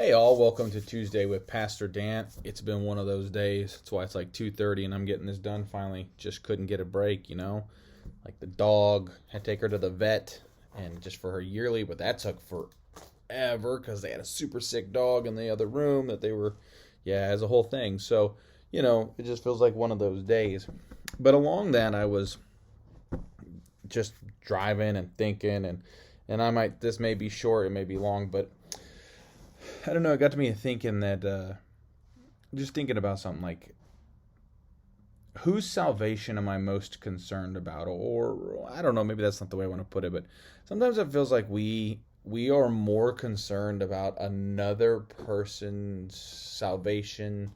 Hey all, welcome to Tuesday with Pastor Dan. It's been one of those days. That's why it's like 2:30 and I'm getting this done finally. Just couldn't get a break. Like the dog, had to take her to the vet and just for her yearly, but that took forever because they had a super sick dog in the other room that they were, as a whole thing. So, it just feels like one of those days. But along that, I was just driving and thinking and this may be short, it may be long, but I don't know. It got to me thinking that, just thinking about something like, whose salvation am I most concerned about? Or I don't know. Maybe that's not the way I want to put it, but sometimes it feels like we are more concerned about another person's salvation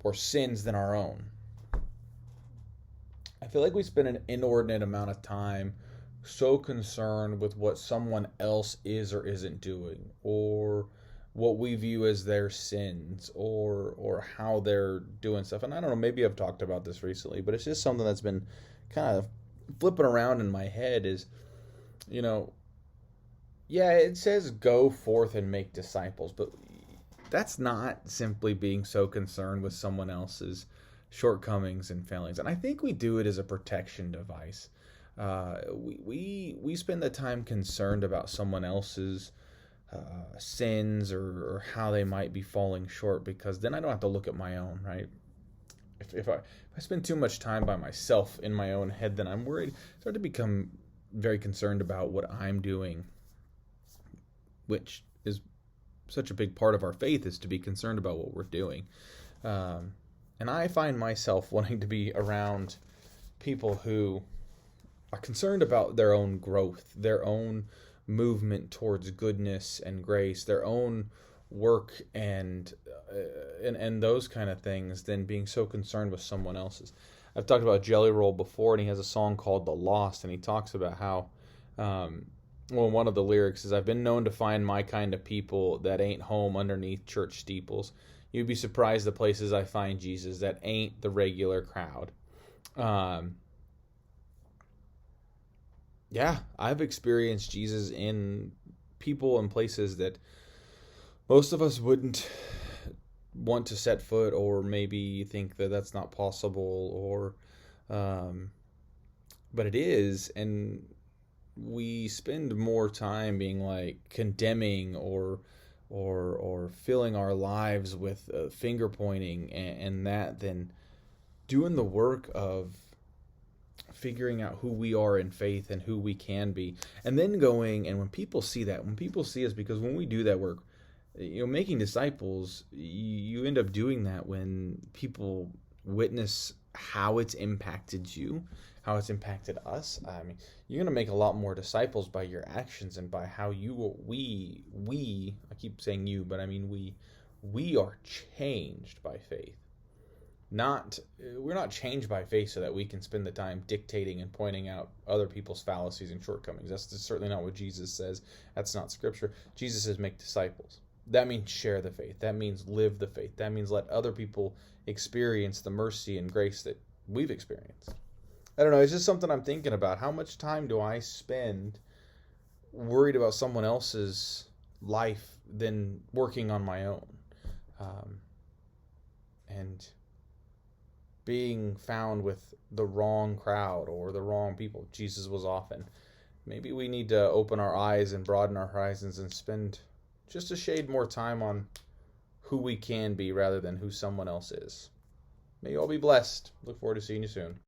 or sins than our own. I feel like we spend an inordinate amount of time so concerned with what someone else is or isn't doing, or what we view as their sins, or how they're doing stuff. And I don't know, maybe I've talked about this recently, but it's just something that's been kind of flipping around in my head is, you know, it says go forth and make disciples, but that's not simply being so concerned with someone else's shortcomings and failings. And I think we do it as a protection device. We spend the time concerned about someone else's sins or how they might be falling short, because then I don't have to look at my own, right? If I spend too much time by myself in my own head, then I'm worried, start to become very concerned about what I'm doing, which is such a big part of our faith, is to be concerned about what we're doing. And I find myself wanting to be around people who are concerned about their own growth, their own movement towards goodness and grace, their own work and those kind of things, than being so concerned with someone else's. I've talked about Jelly Roll before, and he has a song called "The Lost," and he talks about how, one of the lyrics is, "I've been known to find my kind of people that ain't home underneath church steeples. You'd be surprised the places I find Jesus that ain't the regular crowd." I've experienced Jesus in people and places that most of us wouldn't want to set foot, or maybe think that that's not possible, or but it is. And we spend more time being like condemning or filling our lives with finger pointing and that, than doing the work of figuring out who we are in faith and who we can be, and then going, and when people see us, because when we do that work, making disciples, you end up doing that when people witness how it's impacted you, how it's impacted us. I mean, you're going to make a lot more disciples by your actions and by how I keep saying you, but I mean we are changed by faith. We're not changed by faith so that we can spend the time dictating and pointing out other people's fallacies and shortcomings. That's certainly not what Jesus says. That's not scripture. Jesus says make disciples. That means share the faith. That means live the faith. That means let other people experience the mercy and grace that we've experienced. I don't know, it's just something I'm thinking about. How much time do I spend worried about someone else's life than working on my own? And being found with the wrong crowd or the wrong people. Jesus was often. Maybe we need to open our eyes and broaden our horizons and spend just a shade more time on who we can be rather than who someone else is. May you all be blessed. Look forward to seeing you soon.